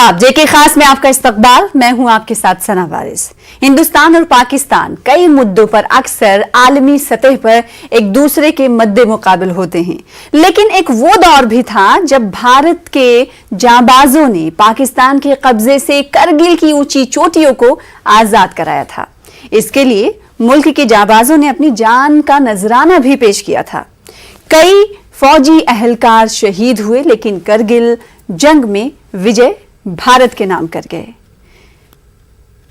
आदाब, जेके खास में आपका इस्तकबाल। मैं हूं आपके साथ सना वारिस। हिंदुस्तान और पाकिस्तान कई मुद्दों पर अक्सर आलमी सतह पर एक दूसरे के मद्दे मुकाबिल होते हैं, लेकिन एक वो दौर भी था जब भारत के जांबाजों ने पाकिस्तान के कब्जे से करगिल की ऊंची चोटियों को आजाद कराया था। इसके लिए मुल्क के जांबाजों ने अपनी जान का नजराना भी पेश किया था। कई फौजी अहलकार शहीद हुए, लेकिन करगिल जंग में विजय भारत के नाम कर गए।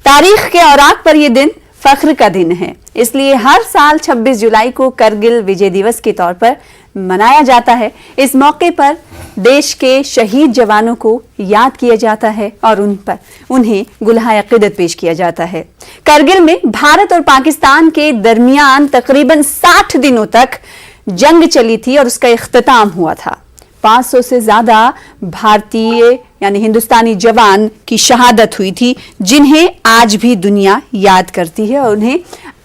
तारीख के औराक पर यह दिन फख्र का दिन है, इसलिए हर साल 26 जुलाई को करगिल विजय दिवस के तौर पर मनाया जाता है। इस मौके पर देश के शहीद जवानों को याद किया जाता है और उन्हें गुलहाए अक़ीदत पेश किया जाता है। करगिल में भारत और पाकिस्तान के दरमियान तकरीबन 60 दिनों तक जंग चली थी और उसका इख्तिताम हुआ था। 500 से ज्यादा भारतीय यानी हिंदुस्तानी जवान की शहादत हुई थी, जिन्हें आज भी दुनिया याद करती है और उन्हें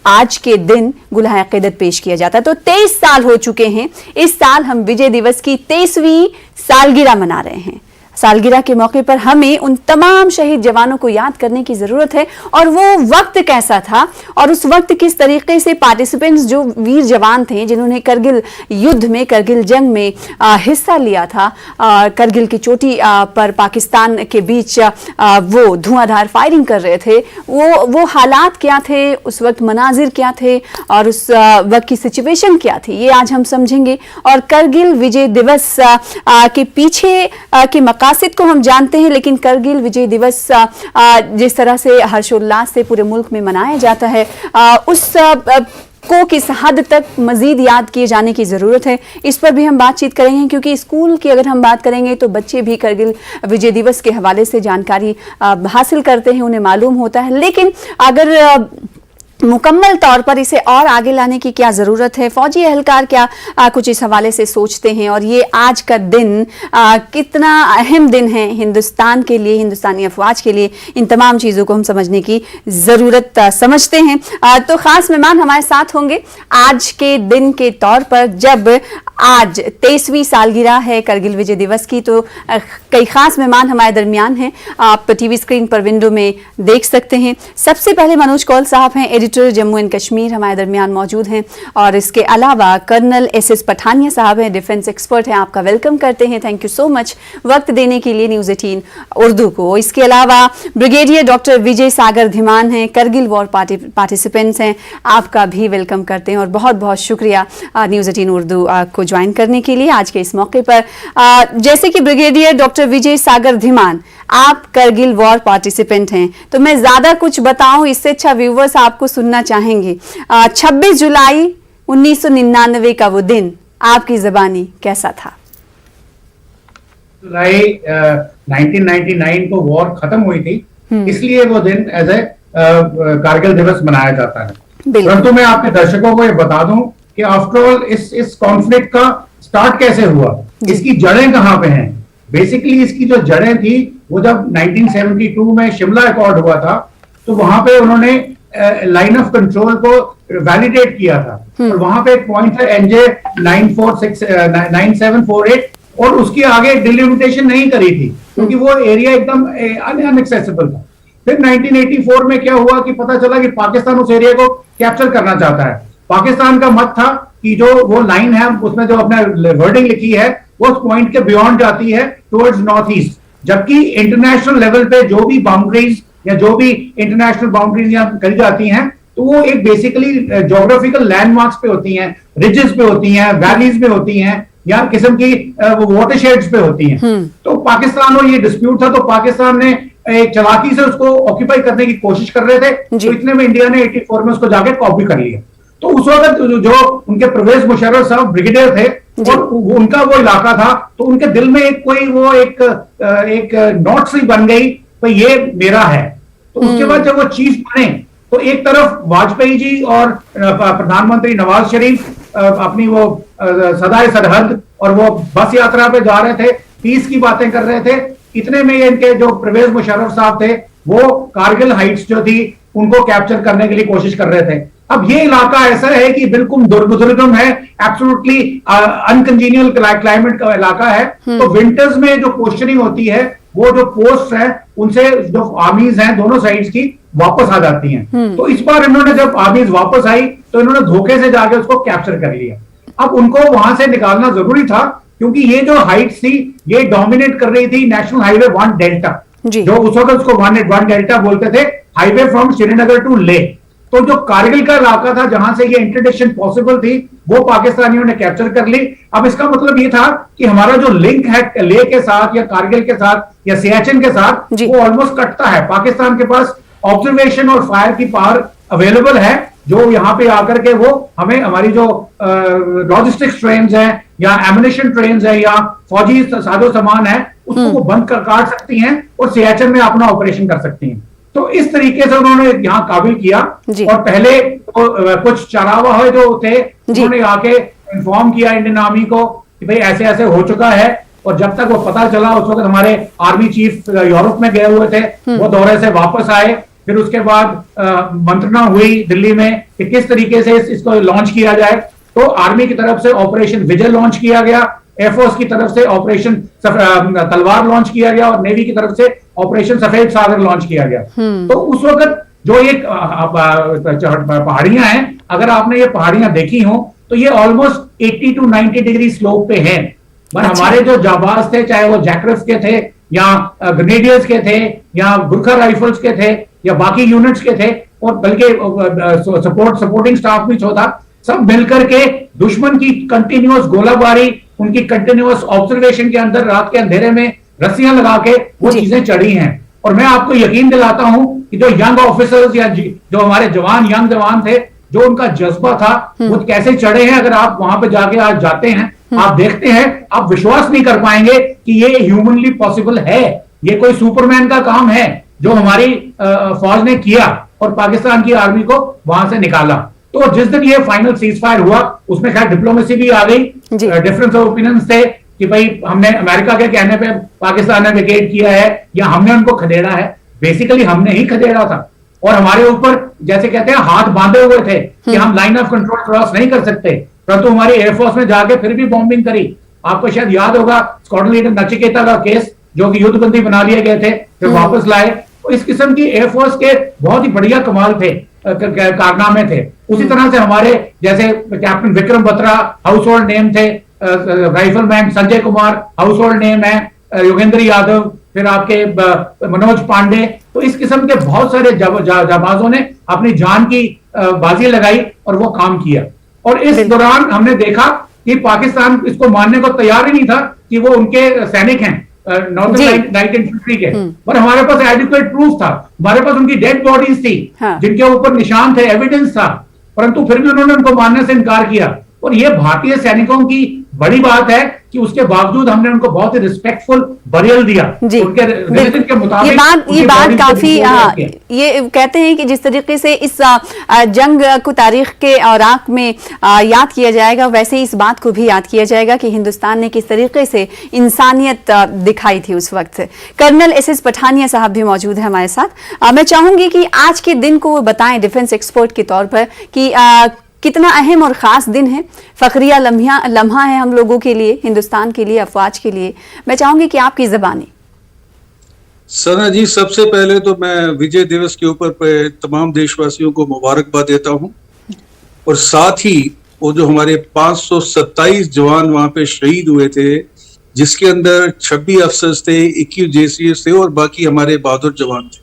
आज के दिन गुलहाए अक़ीदत पेश किया जाता है। तो 23 साल हो चुके हैं। इस साल हम विजय दिवस की 23वीं सालगिरह मना रहे हैं। सालगिरह के मौके पर हमें उन तमाम शहीद जवानों को याद करने की जरूरत है, और वो वक्त कैसा था और उस वक्त किस तरीके से पार्टिसिपेंट्स, जो वीर जवान थे जिन्होंने करगिल युद्ध में, करगिल जंग में हिस्सा लिया था, करगिल की चोटी पर पाकिस्तान के बीच वो धुआंधार फायरिंग कर रहे थे, वो हालात क्या थे, उस वक्त मनाजिर क्या थे और उस वक्त की सिचुएशन क्या थी, ये आज हम समझेंगे। और करगिल विजय दिवस के पीछे के मकासद को हम जानते हैं, लेकिन करगिल विजय दिवस जिस तरह से हर्षोल्लास से पूरे मुल्क में मनाया जाता है, उस को किस हद तक मजीद याद किए जाने की ज़रूरत है, इस पर भी हम बातचीत करेंगे। क्योंकि स्कूल की अगर हम बात करेंगे तो बच्चे भी करगिल विजय दिवस के हवाले से जानकारी हासिल करते हैं, उन्हें मालूम होता है। लेकिन अगर मुकम्मल तौर पर इसे और आगे लाने की क्या ज़रूरत है, फौजी अहलकार क्या कुछ इस हवाले से सोचते हैं, और ये आज का दिन कितना अहम दिन है हिंदुस्तान के लिए, हिंदुस्तानी अफवाज के लिए, इन तमाम चीज़ों को हम समझने की ज़रूरत समझते हैं। तो ख़ास मेहमान हमारे साथ होंगे आज के दिन के तौर पर, जब आज 23वीं सालगिरह है करगिल विजय दिवस की। तो कई ख़ास मेहमान हमारे दरमियान हैं, आप टीवी स्क्रीन पर विंडो में देख सकते हैं। सबसे पहले मनोज कौल साहब हैं, एडिटर जम्मू एंड कश्मीर, हमारे दरमियान मौजूद हैं। और इसके अलावा कर्नल SS पठानिया साहब हैं, डिफेंस एक्सपर्ट हैं, आपका वेलकम करते हैं। थैंक यू सो मच वक्त देने के लिए न्यूज़ 18 उर्दू को। इसके अलावा ब्रिगेडियर डॉक्टर विजय सागर धीमान हैं, करगिल वॉर पार्टिसिपेंट्स हैं, आपका भी वेलकम करते हैं और बहुत बहुत शुक्रिया न्यूज़ 18 उर्दू को ज्वाइन करने के लिए आज के इस मौके पर। जैसे कि ब्रिगेडियर डॉक्टर विजय सागर धीमान, आप करगिल वॉर पार्टिसिपेंट हैं, तो मैं ज्यादा कुछ बताऊं इससे अच्छा व्यूवर्स आपको सुनना चाहेंगे। 26 जुलाई 1999 का वो दिन आपकी ज़बानी कैसा था? जुलाई 1999 को वॉर खत्म हुई थी, इसलिए वो दिन एज ए कारगिल दिवस मनाया जाता है। परंतु मैं आपके दर्शकों को ये बता दूं कि आफ्टर ऑल इस कॉन्फ्लिक्ट का स्टार्ट कैसे हुआ, इसकी जड़ें कहां पे हैं। बेसिकली इसकी जो जड़ें थी वो जब 1972 में शिमला अकॉर्ड हुआ था, तो वहां पे उन्होंने लाइन ऑफ कंट्रोल को वैलिडेट किया था, और वहां पे एक पॉइंट है NJ 9748, और उसके आगे डिलिमिटेशन नहीं करी थी क्योंकि वो एरिया एकदम अनएक्सेसिबल था। फिर 1984 में क्या हुआ कि पता चला कि पाकिस्तान उस एरिया को कैप्चर करना चाहता है। पाकिस्तान का मत था कि जो वो लाइन है उसमें जो अपने वर्डिंग लिखी है वो उस पॉइंट के बियॉन्ड जाती है टुवर्ड्स नॉर्थ ईस्ट, जबकि इंटरनेशनल लेवल पे जो भी बाउंड्रीज या जो भी इंटरनेशनल बाउंड्रीज यहाँ करी जाती हैं, तो वो एक बेसिकली ज्योग्राफिकल लैंडमार्क्स पे होती हैं, रिजेस पे होती हैं, वैलीज पे होती हैं, या किस्म की वाटरशेड्स पे होती हैं। तो पाकिस्तान और ये डिस्प्यूट था, तो पाकिस्तान ने एक चालाकी से उसको ऑक्यूपाई करने की कोशिश कर रहे थे, तो इतने में इंडिया ने 84 में उसको जाके कॉपी कर लिया। तो उस वक्त जो उनके परवेज मुशर्रफ साहब ब्रिगेडियर थे और उनका वो इलाका था, तो उनके दिल में एक नोट सी बन गई भाई ये मेरा है। तो उसके बाद जब वो चीफ बने, तो एक तरफ वाजपेयी जी और प्रधानमंत्री नवाज शरीफ अपनी वो सदाए सरहद और वो बस यात्रा पे जा रहे थे, पीस की बातें कर रहे थे। इतने में इनके जो परवेज मुशर्रफ साहब थे वो कारगिल हाइट्स जो थी उनको कैप्चर करने के लिए कोशिश कर रहे थे। अब ये इलाका ऐसा है कि बिल्कुल दुर्गम है, एब्सोल्युटली अनकंजीनियल क्लाइमेट का इलाका है। तो विंटर्स में जो पोस्चरिंग होती है वो जो पोस्ट है उनसे जो आर्मीज हैं दोनों साइड्स की वापस आ जाती हैं। तो इस बार इन्होंने जब आर्मीज वापस आई तो इन्होंने धोखे से जाके उसको कैप्चर कर लिया। अब उनको वहां से निकालना जरूरी था क्योंकि ये जो हाइट्स थी ये डोमिनेट कर रही थी नेशनल हाईवे 1 डेल्टा, जो उस वक्त उसको 1 डेल्टा बोलते थे, highway from Srinagar to Leh. तो जो कारगिल का इलाका था जहां से ये इंटरडिक्शन पॉसिबल थी वो पाकिस्तानियों ने कैप्चर कर ली। अब इसका मतलब ये था कि हमारा जो लिंक है लेह के साथ या कारगिल के साथ या सियाचिन के साथ वो ऑलमोस्ट कटता है। पाकिस्तान के पास ऑब्जर्वेशन और फायर की पावर अवेलेबल है जो यहाँ पे आकर के वो हमें हमारी जो लॉजिस्टिक्स ट्रेन है या एमुनिशन ट्रेन है या फौजी साजो सामान है उसको वो बंद कर काट सकती हैं और सियाचिन में अपना ऑपरेशन कर सकती हैं। तो इस तरीके से उन्होंने यहाँ काबिल किया। और पहले तो कुछ चरावा जो थे उन्होंने आके इन्फॉर्म किया इंडियन आर्मी को कि भाई ऐसे ऐसे हो चुका है। और जब तक वो पता चला उस वक्त हमारे आर्मी चीफ यूरोप में गए हुए थे, वो दौरे से वापस आए। फिर उसके बाद मंत्रणा हुई दिल्ली में कि किस तरीके से इसको लॉन्च किया जाए। तो आर्मी की तरफ से ऑपरेशन विजय लॉन्च किया गया, एयरफोर्स की तरफ से ऑपरेशन तलवार लॉन्च किया गया और नेवी की तरफ से ऑपरेशन सफेद सागर लॉन्च किया गया। तो उस वक्त जो ये पहाड़ियां हैं, अगर आपने ये पहाड़ियां देखी हो तो ये ऑलमोस्ट 80 to 90 डिग्री स्लोप पे हैं। हमारे जो जाबाज थे, चाहे वो जैकरस के थे या ग्रेनेडियर्स के थे या गुरखा राइफल्स के थे या बाकी यूनिट्स के थे और बल्कि सपोर्टिंग स्टाफ भी था, सब मिलकर के दुश्मन की कंटिन्यूअस गोलाबारी, उनकी कंटिन्यूअस ऑब्जर्वेशन के अंदर रात के अंधेरे में रस्सियां लगा के वो चीजें चढ़ी हैं। और मैं आपको यकीन दिलाता हूं कि जो यंग ऑफिसर्स या जो हमारे यंग जवान थे, जो उनका जज्बा था वो कैसे चढ़े हैं। अगर आप वहां पे जाके आज जाते हैं, आप देखते हैं, आप विश्वास नहीं कर पाएंगे कि ये ह्यूमनली पॉसिबल है। ये कोई सुपरमैन का काम है जो हमारी फौज ने किया और पाकिस्तान की आर्मी को वहां से निकाला। तो जिस दिन ये फाइनल सीज फायर हुआ उसमें खैर डिप्लोमेसी भी आ गई, डिफरेंस ऑफ ओपिनियंस थे कि भाई हमने अमेरिका के कहने पे पाकिस्तान ने वेकेट किया है या हमने उनको खदेड़ा है। बेसिकली हमने ही खदेड़ा था और हमारे ऊपर जैसे कहते हैं हाथ बांधे हुए थे कि हम लाइन ऑफ कंट्रोल क्रॉस नहीं कर सकते, परंतु हमारी एयरफोर्स ने जाके फिर भी बॉम्बिंग करी। आपको शायद याद होगा स्क्वाड्रन लीडर नचिकेता का केस, जो कि युद्धबंदी बना लिए गए थे फिर वापस लाए। तो इस किस्म की एयरफोर्स के बहुत ही बढ़िया कमाल थे, कारनामे थे। उसी तरह से हमारे जैसे captain Vikram Batra household name थे, rifleman Sanjay Kumar household name है, योगेंद्र यादव, फिर आपके मनोज पांडे। तो इस किस्म के बहुत सारे जाबाजों ने अपनी जान की बाजी लगाई और वो काम किया। और इस दौरान हमने देखा कि पाकिस्तान इसको मानने को तैयार ही नहीं था कि वो उनके सैनिक हैं नॉर्दर्न लाइट इन्फेंट्री के। पर हमारे पास एडिक्वेट प्रूफ था, हमारे पास उनकी डेड बॉडीज थी जिनके ऊपर निशान थे, एविडेंस था, परंतु फिर भी उन्होंने उनको मानने से इनकार किया। और ये भारतीय सैनिकों की बड़ी बात है कि उसके बावजूद हमने उनको बहुत ही रिस्पेक्टफुल बरियल दिया उनके रिलीजन के मुताबिक। ये बात काफी ये कहते हैं कि जिस तरीके से इस जंग को तारीख के औराक में याद किया जाएगा, वैसे ही इस बात को भी याद किया जाएगा कि हिंदुस्तान ने किस तरीके से इंसानियत दिखाई थी उस वक्त। कर्नल एस पठानिया साहब भी मौजूद है हमारे साथ। मैं चाहूंगी कि आज के दिन को वो बताएं डिफेंस एक्सपर्ट के तौर पर कि कितना अहम और ख़ास दिन है, फखरिया लम्हा है हम लोगों के लिए, हिंदुस्तान के लिए, अफवाज के लिए। मैं चाहूंगी कि आपकी ज़बानी। सना जी, सबसे पहले तो मैं विजय दिवस के ऊपर पे तमाम देशवासियों को मुबारकबाद देता हूं और साथ ही वो जो हमारे 527 जवान वहां पे शहीद हुए थे, जिसके अंदर 26 अफसर्स थे, 21 JCS थे और बाकी हमारे बहादुर जवान थे,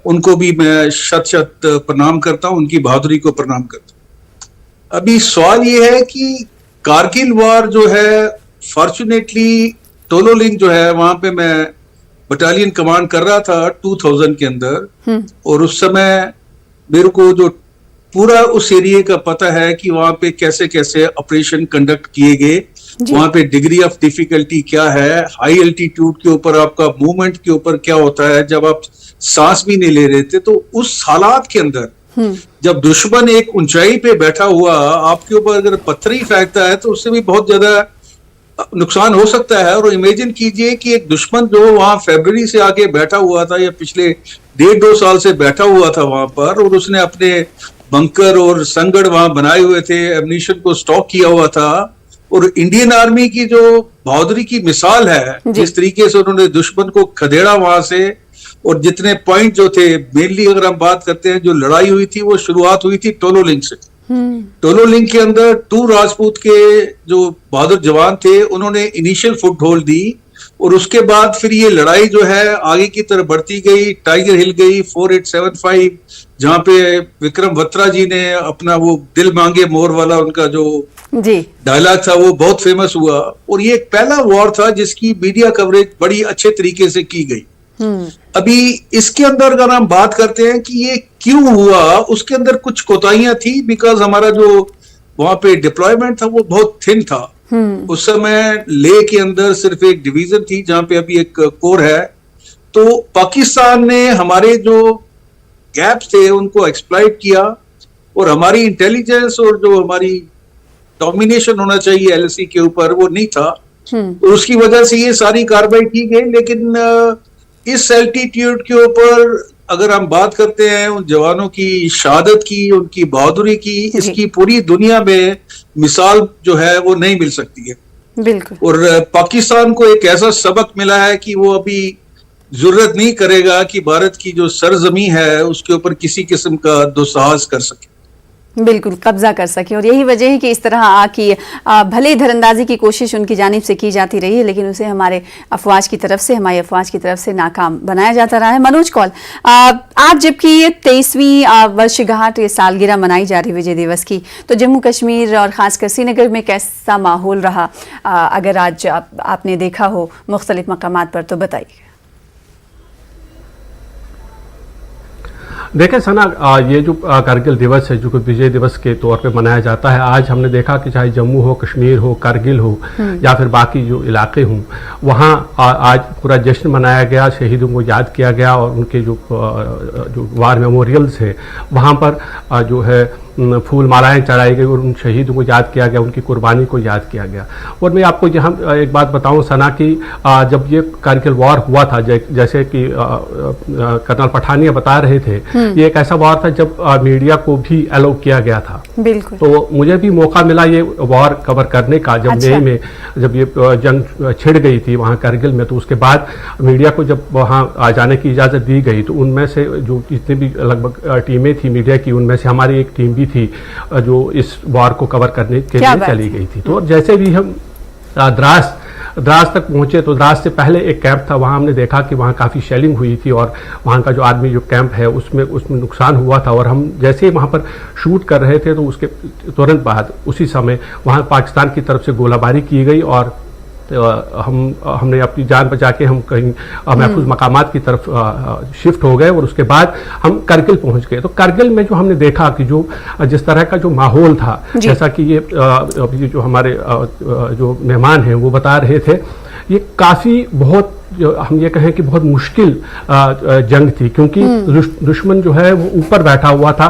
उनको भी मैं शत प्रणाम करता हूं, उनकी बहादुरी को प्रणाम करता हूं। अभी सवाल ये है कि कारगिल वार जो है, फॉर्चुनेटली टोलोलिंग जो है वहां पे मैं बटालियन कमांड कर रहा था 2000 के अंदर, और उस समय मेरे को जो पूरा उस एरिया का पता है कि वहां पे कैसे कैसे ऑपरेशन कंडक्ट किए गए, वहां पे डिग्री ऑफ डिफिकल्टी क्या है, हाई एल्टीट्यूड के ऊपर आपका मूवमेंट के ऊपर क्या होता है जब आप सांस भी नहीं ले रहे थे। तो उस हालात के अंदर जब दुश्मन एक ऊंचाई पे बैठा हुआ आपके ऊपर अगर पत्थर ही फेंकता है तो उससे भी बहुत ज्यादा नुकसान हो सकता है। और इमेजिन कीजिए कि एक दुश्मन जो वहां फरवरी से आके बैठा हुआ था या पिछले 1.5-2 साल से बैठा हुआ था वहां पर, और उसने अपने बंकर और संगड़ वहां बनाए हुए थे, एम्यूनिशन को स्टॉक किया हुआ था, और इंडियन आर्मी की जो बहादुरी की मिसाल है, जिस तरीके से उन्होंने दुश्मन को खदेड़ा वहां से, और जितने पॉइंट जो थे, मेनली अगर हम बात करते हैं, जो लड़ाई हुई थी वो शुरुआत हुई थी टोलो लिंक से। टोलो लिंक के अंदर 2 राजपूत के जो बहादुर जवान थे उन्होंने इनिशियल फुटहोल्ड दी, और उसके बाद फिर ये लड़ाई जो है आगे की तरफ बढ़ती गई। टाइगर हिल गई, 4875, जहां पे विक्रम बत्रा जी ने अपना वो दिल मांगे मोर वाला उनका जो डायलॉग था वो बहुत फेमस हुआ, और ये एक पहला वॉर था जिसकी मीडिया कवरेज बड़ी अच्छे तरीके से की गई। अभी इसके अंदर अगर हम बात करते हैं कि ये क्यों हुआ, उसके अंदर कुछ कोताहियां थी, बिकॉज हमारा जो वहां पे डिप्लॉयमेंट था वो बहुत थिन था। उस समय लेह के अंदर सिर्फ एक डिवीजन थी जहां पे अभी एक कोर है। तो पाकिस्तान ने हमारे जो गैप्स थे उनको एक्सप्लॉइट किया, और हमारी इंटेलिजेंस और जो हमारी डोमिनेशन होना चाहिए एलएसी के ऊपर वो नहीं था, तो उसकी वजह से ये सारी कार्रवाई की गई। लेकिन इस एल्टीट्यूड के ऊपर अगर हम बात करते हैं उन जवानों की शहादत की, उनकी बहादुरी की, इसकी पूरी दुनिया में मिसाल जो है वो नहीं मिल सकती है। बिल्कुल। और पाकिस्तान को एक ऐसा सबक मिला है कि वो अभी जरूरत नहीं करेगा कि भारत की जो सरजमी है उसके ऊपर किसी किस्म का दुस्साहस कर सके, बिल्कुल कब्जा कर सके। और यही वजह है कि इस तरह की भले धरंदाजी की कोशिश उनकी जानिब से की जाती रही है, लेकिन उसे हमारे अफवाज की तरफ से, हमारी अफवाज की तरफ से नाकाम बनाया जाता रहा है। मनोज कौल, आज जबकि ये 23वीं वर्षगांठ, ये सालगिरह मनाई जा रही है विजय दिवस की, तो जम्मू कश्मीर और खासकर श्रीनगर में कैसा माहौल रहा, अगर आज आपने देखा हो मुख्तलिफ मकामात पर, तो बताइए। देखें सना, ये जो कारगिल दिवस है जो कि विजय दिवस के तौर पे मनाया जाता है, आज हमने देखा कि चाहे जम्मू हो, कश्मीर हो, कारगिल हो या फिर बाकी जो इलाके हों, वहाँ आज पूरा जश्न मनाया गया, शहीदों को याद किया गया, और उनके जो वार मेमोरियल्स हैं वहाँ पर जो है फूल मालाएं चढ़ाई गई और उन शहीदों को याद किया गया, उनकी कुर्बानी को याद किया गया। और मैं आपको यहाँ एक बात बताऊं सना कि जब ये कारगिल वॉर हुआ था, जैसे कि कर्नल पठानिया बता रहे थे, ये एक ऐसा वॉर था जब मीडिया को भी अलाउ किया गया था। बिल्कुल। तो मुझे भी मौका मिला ये वॉर कवर करने का, जब मई में जब ये जंग छिड़ गई थी वहाँ कारगिल में, तो उसके बाद मीडिया को जब वहाँ आ जाने की इजाज़त दी गई, तो उनमें से जो जितनी भी लगभग टीमें थी मीडिया की, उनमें से हमारी एक टीम थी जो इस वॉर को कवर करने के लिए चली गई थी। तो जैसे भी हम द्रास तक पहुंचे, तो द्रास से पहले एक कैंप था, वहां हमने देखा कि वहां काफ़ी शेलिंग हुई थी और वहां का जो आर्मी जो कैंप है उसमें नुकसान हुआ था। और हम जैसे ही वहां पर शूट कर रहे थे तो उसके तुरंत बाद उसी समय वहां पाकिस्तान की तरफ से गोलाबारी की गई, और हमने अपनी जान बचा के हम कहीं महफूज मकामात की तरफ शिफ्ट हो गए, और उसके बाद हम करगिल पहुंच गए। तो करगिल में जो हमने देखा कि जो जिस तरह का जो माहौल था, जैसा कि ये जो हमारे जो मेहमान हैं वो बता रहे थे, ये काफ़ी बहुत हम ये कहें कि बहुत मुश्किल जंग थी, क्योंकि दुश्मन जो है वो ऊपर बैठा हुआ था,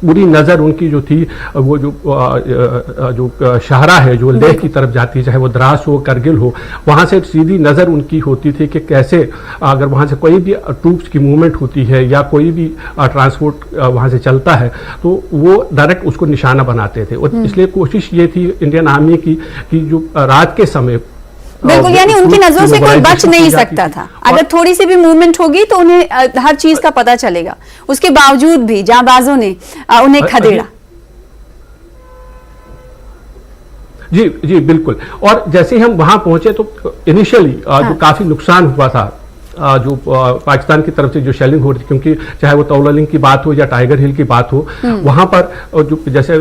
पूरी नज़र उनकी जो थी वो जो शाहरा है जो लेह की तरफ जाती है, चाहे वो द्रास हो, करगिल हो, वहाँ से सीधी नज़र उनकी होती थी कि कैसे अगर वहाँ से कोई भी ट्रूप्स की मूवमेंट होती है या कोई भी ट्रांसपोर्ट वहाँ से चलता है तो वो डायरेक्ट उसको निशाना बनाते थे। और इसलिए कोशिश ये थी इंडियन आर्मी की कि जो रात के समय, बिल्कुल, यानी उनकी नजरों से कोई बच नहीं सकता था। अगर थोड़ी सी भी मूवमेंट होगी तो उन्हें हर चीज का पता चलेगा। उसके बावजूद भी जांबाजों ने उन्हें खदेड़ा। जी बिल्कुल। और जैसे ही हम वहां पहुंचे तो इनिशियली जो काफी नुकसान हुआ था, जो पाकिस्तान की तरफ से जो शेलिंग हो रही थी, क्योंकि चाहे वो तौला लिंक की बात हो या टाइगर हिल की बात हो, वहां पर जो जैसे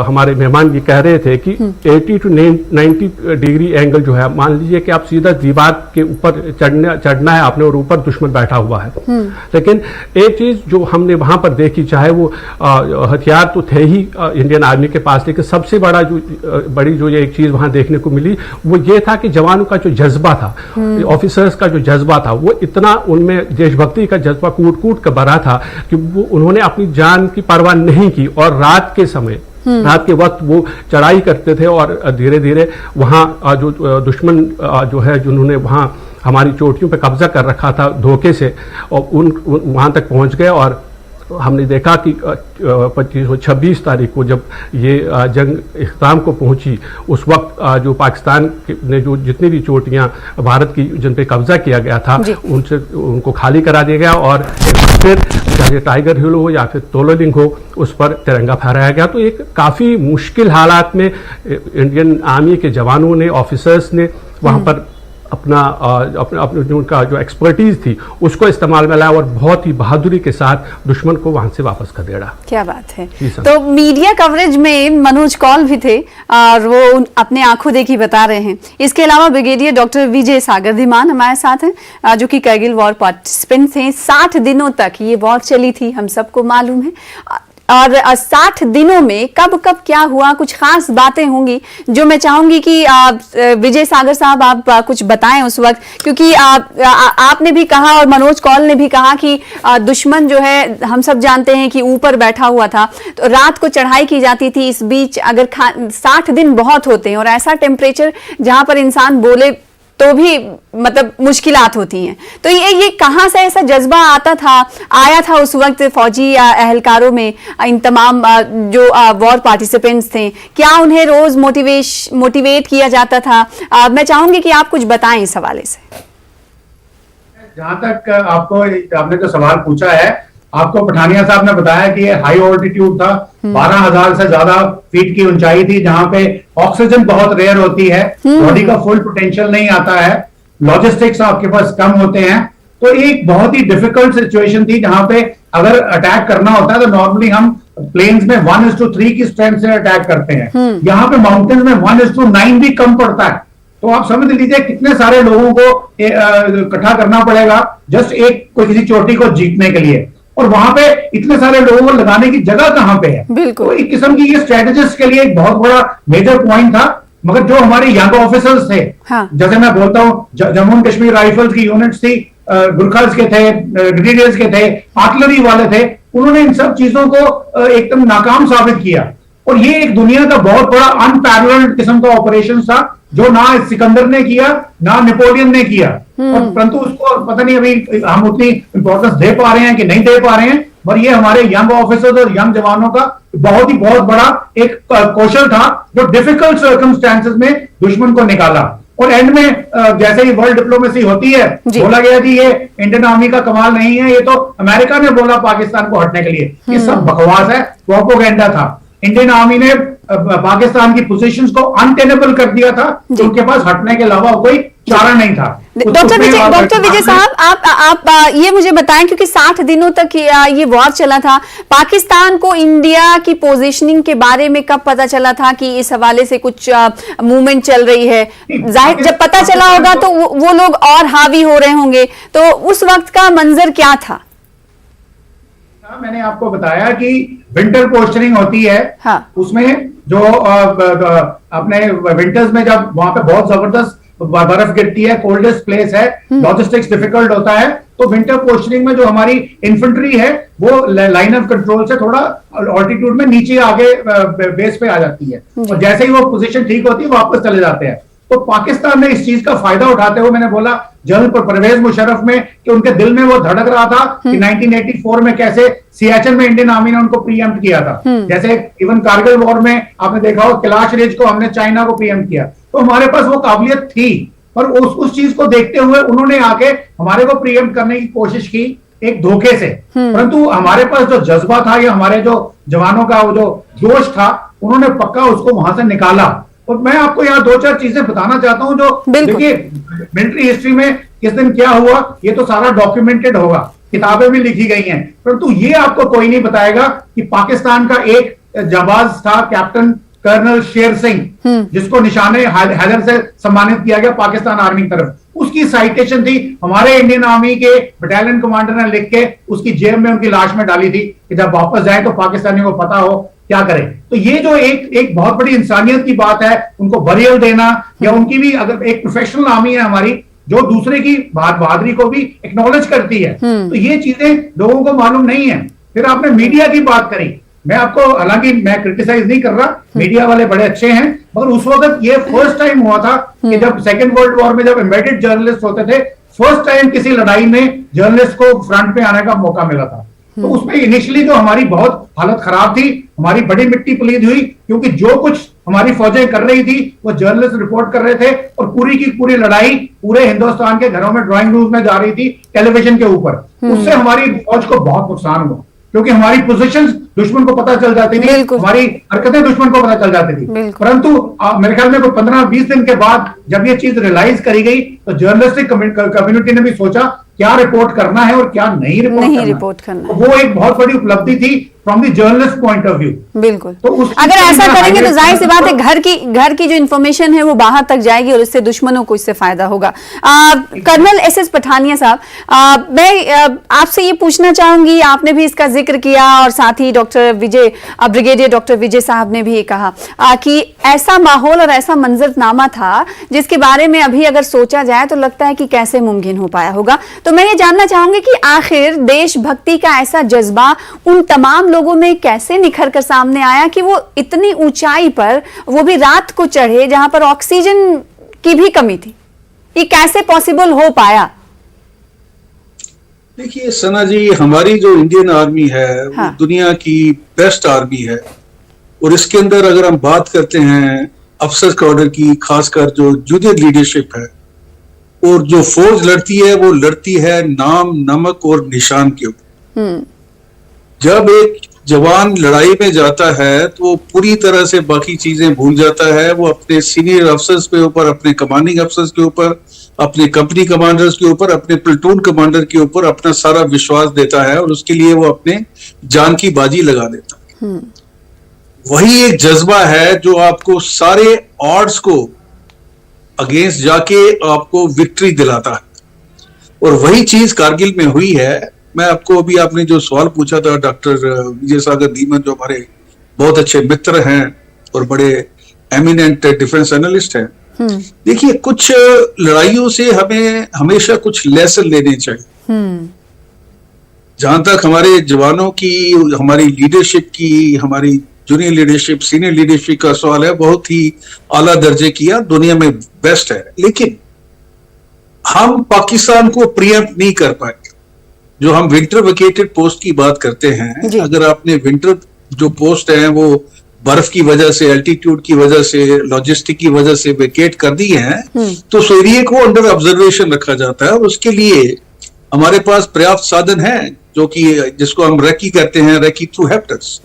हमारे मेहमान ये कह रहे थे कि 80 to 90 डिग्री एंगल जो है, मान लीजिए कि आप सीधा दीवार के ऊपर चढ़ना है आपने और ऊपर दुश्मन बैठा हुआ है। लेकिन एक चीज जो हमने वहां पर देखी, चाहे वो हथियार तो थे ही इंडियन आर्मी के पास, लेकिन सबसे बड़ी जो ये एक चीज वहां देखने को मिली वो ये था कि जवानों का जो जज्बा था, ऑफिसर्स का जो जज्बा था, वो इतना उनमें देशभक्ति का जज्बा कूट कूट कर भरा था कि वो उन्होंने अपनी जान की परवाह नहीं की, और रात के समय, रात के वक्त वो चढ़ाई करते थे और धीरे धीरे वहाँ जो दुश्मन जो है जिन्होंने वहाँ हमारी चोटियों पे कब्जा कर रखा था धोखे से, और वहाँ तक पहुँच गए और हमने देखा कि 26 तारीख को जब ये जंग इख्तिताम को पहुंची, उस वक्त जो पाकिस्तान ने जो जितनी भी चोटियां भारत की जिन पे कब्जा किया गया था उनको खाली करा दिया गया और फिर चाहे टाइगर हिल हो या फिर तोलोलिंग हो उस पर तिरंगा फहराया गया। तो एक काफ़ी मुश्किल हालात में इंडियन आर्मी के जवानों ने, ऑफिसर्स ने वहाँ पर अपने जो उनका जो एक्सपर्टीज थी उसको इस्तेमाल में लाया और बहुत ही बहादुरी के साथ दुश्मन को वहां से वापस कर दिया। क्या बात है। तो मीडिया कवरेज में मनोज कौल भी थे और वो अपने आंखों देखी बता रहे हैं। इसके अलावा ब्रिगेडियर डॉक्टर विजय सागर धीमान हमारे साथ हैं जो कि करगिल वॉर पार्टिसिपेंट थे। 60 दिनों तक ये वॉर चली थी, हम सबको मालूम है। और 60 दिनों में कब कब क्या हुआ, कुछ खास बातें होंगी जो मैं चाहूंगी कि विजय सागर साहब आप कुछ बताएं उस वक्त, क्योंकि आपने भी कहा और मनोज कौल ने भी कहा कि दुश्मन जो है हम सब जानते हैं कि ऊपर बैठा हुआ था, तो रात को चढ़ाई की जाती थी। इस बीच अगर 60 दिन बहुत होते हैं और ऐसा टेम्परेचर जहां पर इंसान बोले तो भी मतलब मुश्किलात होती हैं। तो ये कहाँ से ऐसा जज्बा आया था उस वक्त फौजी एहलकारों में, इन तमाम जो वॉर पार्टिसिपेंट्स थे, क्या उन्हें रोज मोटिवेट किया जाता था? मैं चाहूंगी कि आप कुछ बताएं इस हवाले से। जहां तक आपने जो सवाल पूछा है, आपको पठानिया साहब ने बताया कि ये हाई ऑल्टीट्यूड था, 12,000 से ज्यादा फीट की ऊंचाई थी, जहां पे ऑक्सीजन बहुत रेयर होती है, बॉडी का फुल पोटेंशियल नहीं आता है, लॉजिस्टिक्स आपके पास कम होते हैं। तो एक बहुत ही डिफिकल्ट सिचुएशन थी जहां पे अगर अटैक करना होता है तो नॉर्मली हम प्लेन्स में 1:3 की स्ट्रेंथ से अटैक करते हैं। यहाँ पे माउंटेन्स में 1:9 भी कम पड़ता है। तो आप समझ लीजिए कितने सारे लोगों को इकट्ठा करना पड़ेगा जस्ट कोई किसी चोटी को जीतने के लिए, और वहां पे इतने सारे लोगों को लगाने की जगह कहां पे है। तो एक किस्म की ये स्ट्रेटेजिस्ट के लिए एक बहुत बड़ा मेजर पॉइंट था। मगर जो हमारे यंग ऑफिसर्स थे, जैसे मैं बोलता हूँ जम्मू एंड कश्मीर राइफल्स की यूनिट्स थी, गुरखल्स के थे, ब्रिगेडियर्स के थे, आर्टिलरी वाले थे, उन्होंने इन सब चीजों को एकदम नाकाम साबित किया। और ये एक दुनिया का बहुत बड़ा अनपैरेलल्ड किस्म का ऑपरेशन था जो ना सिकंदर ने किया ना नेपोलियन ने किया, और परंतु उसको पता नहीं अभी हम उतनी इंपॉर्टेंस दे पा रहे हैं कि नहीं दे पा रहे हैं। पर ये हमारे यंग ऑफिसर्स और यंग जवानों का बहुत बड़ा एक कौशल था जो डिफिकल्ट सर्कमस्टेंसेस में दुश्मन को निकाला। और एंड में जैसे ही वर्ल्ड डिप्लोमेसी होती है, बोला गया कि ये इंडियन आर्मी का कमाल नहीं है, ये तो अमेरिका ने बोला पाकिस्तान को हटने के लिए। ये सब बकवास है, प्रोपेगेंडा था। इंडियन आर्मी ने पाकिस्तान की पोजीशंस को अनटेनेबल कर दिया था, उनके पास हटने के अलावा कोई चारा नहीं था। डॉक्टर विजय साहब, आप ये मुझे बताएं, क्योंकि 60 दिनों तक ये वॉर चला था, पाकिस्तान को इंडिया की पोजीशनिंग के बारे में कब पता चला था कि इस हवाले से कुछ मूवमेंट चल रही है? जाहिर जब पता चला होगा तो वो लोग और हावी हो रहे होंगे, तो उस वक्त का मंजर क्या था? मैंने आपको बताया कि विंटर पोस्टरिंग होती है। उसमें जो अपने विंटर्स में जब वहां पे बहुत जबरदस्त बर्फ गिरती है, कोल्डेस्ट प्लेस है, लॉजिस्टिक्स डिफिकल्ट होता है, तो विंटर पोस्टरिंग में जो हमारी इन्फेंट्री है वो लाइन ऑफ कंट्रोल से थोड़ा ऑल्टीट्यूड में नीचे आगे बेस पे आ जाती है, और जैसे ही वो पोजीशन ठीक होती है वापस चले जाते हैं। तो पाकिस्तान ने इस चीज का फायदा उठाते हुए, मैंने बोला जनरल परवेज मुशर्रफ में कि उनके दिल में वो धड़क रहा था कि 1984 में कैसे सियाचिन में इंडियन आर्मी ने उनको प्रीएम्प्ट किया था, जैसे इवन कारगिल वॉर में आपने देखा हो कैलाश रिज को हमने चाइना को प्रीएम्प्ट किया। तो हमारे पास वो काबिलियत थी, पर उस चीज को देखते हुए उन्होंने आके हमारे को प्रीएम्प्ट करने की कोशिश की एक धोखे से, परंतु हमारे पास जो जज्बा था या हमारे जो जवानों का वो जो जोश था, उन्होंने पक्का उसको वहां से निकाला। और मैं आपको यहाँ 2-4 चीजें बताना चाहता हूँ जो देखिए मिलिट्री हिस्ट्री में किस दिन क्या हुआ ये तो सारा डॉक्यूमेंटेड होगा, किताबें भी लिखी गई हैं, परंतु ये आपको कोई नहीं बताएगा कि पाकिस्तान का एक जाबाज था कैप्टन कर्नल शेर सिंह, जिसको निशाने हैदर से सम्मानित किया गया पाकिस्तान आर्मी की तरफ। उसकी साइटेशन थी, हमारे इंडियन आर्मी के बटालियन कमांडर ने लिख के उसकी जेब में उनकी लाश में डाली थी कि जब वापस जाए तो पाकिस्तानियों को पता हो क्या करें। तो ये जो एक बहुत बड़ी इंसानियत की बात है, उनको बरियल देना, या उनकी भी अगर एक प्रोफेशनल आर्मी है हमारी जो दूसरे की बहादुरी को भी एक्नॉलेज करती है, तो ये चीजें लोगों को मालूम नहीं है। फिर आपने मीडिया की बात करी, मैं आपको हालांकि मैं क्रिटिसाइज नहीं कर रहा, मीडिया वाले बड़े अच्छे हैं, मगर उस वक्त ये फर्स्ट टाइम हुआ था कि जब सेकेंड वर्ल्ड वॉर में जब एम्बेडेड जर्नलिस्ट होते थे, फर्स्ट टाइम किसी लड़ाई में जर्नलिस्ट को फ्रंट पे आने का मौका मिला था। तो उसमें इनिशियली तो हमारी बहुत हालत खराब थी, हमारी बड़ी मिट्टी पलीद हुई, क्योंकि जो कुछ हमारी फौजें कर रही थी वो जर्नलिस्ट रिपोर्ट कर रहे थे, और पूरी की पूरी लड़ाई पूरे हिंदुस्तान के घरों में ड्राइंग रूम में जा रही थी टेलीविजन के ऊपर। उससे हमारी फौज को बहुत नुकसान हुआ, क्योंकि हमारी पोजीशंस दुश्मन को पता चल जाती थी, हमारी हरकतें दुश्मन को पता चल जाती थी। परंतु मेरे ख्याल में 15-20 दिन के बाद जब ये चीज रियलाइज करी गई तो जर्नलिस्टिक कम्युनिटी ने भी सोचा क्या रिपोर्ट करना है और क्या नहीं रिपोर्ट करना। वो एक बहुत बड़ी उपलब्धि थी from the journalist point of view. बिल्कुल, तो अगर ऐसा करेंगे तो जाहिर सी बात है घर की जो इन्फॉर्मेशन है वो बाहर तक जाएगी और इससे दुश्मनों को इससे फायदा होगा। कर्नल एसएस पठानिया साहब, मैं आपसे ये पूछना चाहूंगी, आपने भी इसका जिक्र किया और साथ ही ब्रिगेडियर डॉक्टर विजय साहब ने भी ये कहा कि ऐसा माहौल और ऐसा मंजरनामा था जिसके बारे में अभी अगर सोचा जाए तो लगता है कि कैसे मुमकिन हो पाया होगा। तो मैं ये जानना चाहूंगी कि आखिर देशभक्ति का ऐसा जज्बा उन तमाम लोगों में कैसे निखर कर सामने आया कि वो इतनी ऊंचाई पर, वो भी रात को चढ़े जहां पर ऑक्सीजन की भी कमी थी, ये कैसे पॉसिबल हो पाया? देखिए सना जी, हमारी जो इंडियन आर्मी है वो दुनिया की बेस्ट आर्मी है, और इसके अंदर अगर हम बात करते हैं अफसर कैडर की, खासकर जो जूनियर लीडरशिप है, और जो फौज लड़ती है वो लड़ती है नाम, नमक और निशान के ऊपर। जब एक जवान लड़ाई में जाता है तो पूरी तरह से बाकी चीजें भूल जाता है, वो अपने सीनियर अफसर्स के ऊपर, अपने कमांडिंग अफसर्स के ऊपर, अपने कंपनी कमांडर्स के ऊपर, अपने प्लेटून कमांडर के ऊपर अपना सारा विश्वास देता है, और उसके लिए वो अपने जान की बाजी लगा देता है। वही एक जज्बा है जो आपको सारे ऑड्स को अगेंस्ट जाके आपको विक्ट्री दिलाता है, और वही चीज कारगिल में हुई है। मैं आपको अभी, आपने जो सवाल पूछा था डॉक्टर विजय सागर धीमन, जो हमारे बहुत अच्छे मित्र हैं और बड़े एमिनेंट डिफेंस एनालिस्ट हैं, देखिए कुछ लड़ाइयों से हमें हमेशा कुछ लेसन लेने चाहिए। जहां तक हमारे जवानों की, हमारी लीडरशिप की, हमारी जूनियर लीडरशिप, सीनियर लीडरशिप का सवाल है, बहुत ही आला दर्जे किया, दुनिया में बेस्ट है, लेकिन हम पाकिस्तान को प्रियम्प्ट नहीं कर पाए। जो हम विंटर वेकेटेड पोस्ट की बात करते हैं, अगर आपने विंटर जो पोस्ट है वो बर्फ की वजह से, एल्टीट्यूड की वजह से, लॉजिस्टिक की वजह से वेकेट कर दी है, तो उस एरिया को अंडर ऑब्जर्वेशन रखा जाता है, और उसके लिए हमारे पास पर्याप्त साधन है, जो कि जिसको हम रेकी कहते हैं, रेकी थ्रू हेप्टर्स।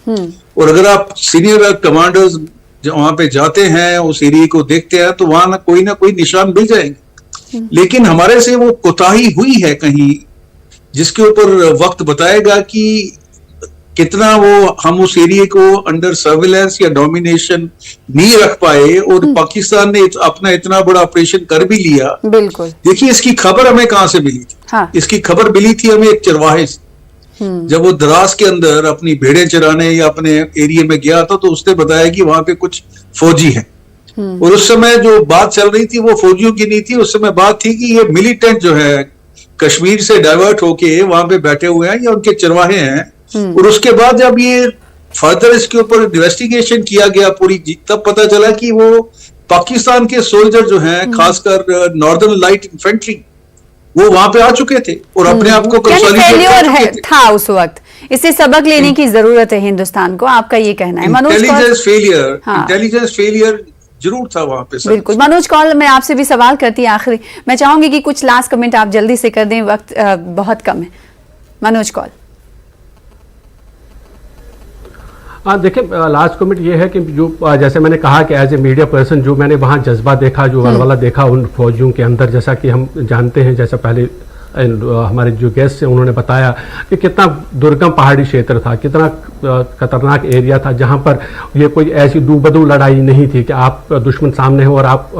और अगर आप सीनियर कमांडर्स वहां पे जाते हैं, उस एरिया को देखते हैं, तो वहां कोई ना कोई निशान मिल जाएंगे। लेकिन हमारे से वो कोताही हुई है कहीं, जिसके ऊपर वक्त बताएगा कि कितना वो हम उस एरिया को अंडर सर्विलेंस या डोमिनेशन नहीं रख पाए, और पाकिस्तान ने अपना इतना बड़ा ऑपरेशन कर भी लिया। बिल्कुल, देखिए इसकी खबर हमें कहां से मिली थी? इसकी खबर मिली थी हमें एक चरवाहे से। जब वो दराज के अंदर अपनी भेड़ें चराने या अपने एरिया में गया था, तो उसने बताया कि वहां पे कुछ फौजी हैं, और उस समय जो बात चल रही थी वो फौजियों की नहीं थी, उस समय बात थी कि ये मिलिटेंट जो है कश्मीर से डाइवर्ट होके वहां पे बैठे हुए हैं, या उनके चरवाहे हैं। और उसके बाद जब ये फर्दर इसके ऊपर इन्वेस्टिगेशन किया गया पूरी, तब पता चला कि वो पाकिस्तान के सोल्जर जो हैं, खासकर नॉर्दर्न लाइट इन्फेंट्री, वो वहां पे आ चुके थे और अपने आप को था उस वक्त। इससे सबक लेने की जरूरत है हिंदुस्तान को, आपका ये कहना है? इंटेलिजेंस फेलियर जरूर था वहां पे। बिल्कुल। मनोज कौल, मैं आपसे भी सवाल करती आखिरी, मैं चाहूंगी कि कुछ लास्ट कमेंट आप जल्दी से कर दें, वक्त बहुत कम है। मनोज कौल। देखिए, लास्ट कमेंट ये है कि जो जैसे मैंने कहा कि एज ए मीडिया पर्सन जो मैंने वहाँ जज्बा देखा, जो वलवला देखा उन फौजियों के अंदर, जैसा कि हम जानते हैं, जैसा पहले हमारे जो गेस्ट हैं उन्होंने बताया कि कितना दुर्गम पहाड़ी क्षेत्र था, कितना खतरनाक एरिया था, जहाँ पर ये कोई ऐसी दूबदू लड़ाई नहीं थी कि आप दुश्मन सामने हो और आप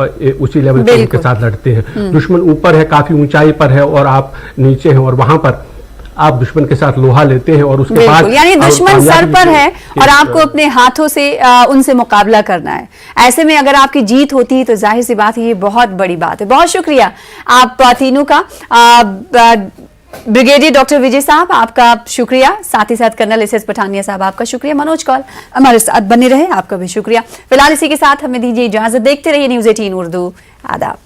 उसी लेवल पर उनके साथ लड़ते हैं। दुश्मन ऊपर है, काफ़ी ऊंचाई पर है, और आप नीचे हैं, और वहाँ पर आप दुश्मन के साथ लोहा लेते हैं, और उसके बाद यानी दुश्मन सर पर है और आपको अपने हाथों से उनसे मुकाबला करना है। ऐसे में अगर आपकी जीत होती है तो जाहिर सी बात है ये बहुत बड़ी बात है। बहुत शुक्रिया आप तीनों का। ब्रिगेडियर डॉक्टर विजय साहब, आपका शुक्रिया, साथ ही साथ कर्नल एसएस पठानिया साहब, आपका शुक्रिया। मनोज कौल हमारे साथ बने रहे, आपका भी शुक्रिया। फिलहाल इसी के साथ हमें दीजिए इजाजत। देखते रहिए न्यूज़ 18 उर्दू। आदाब।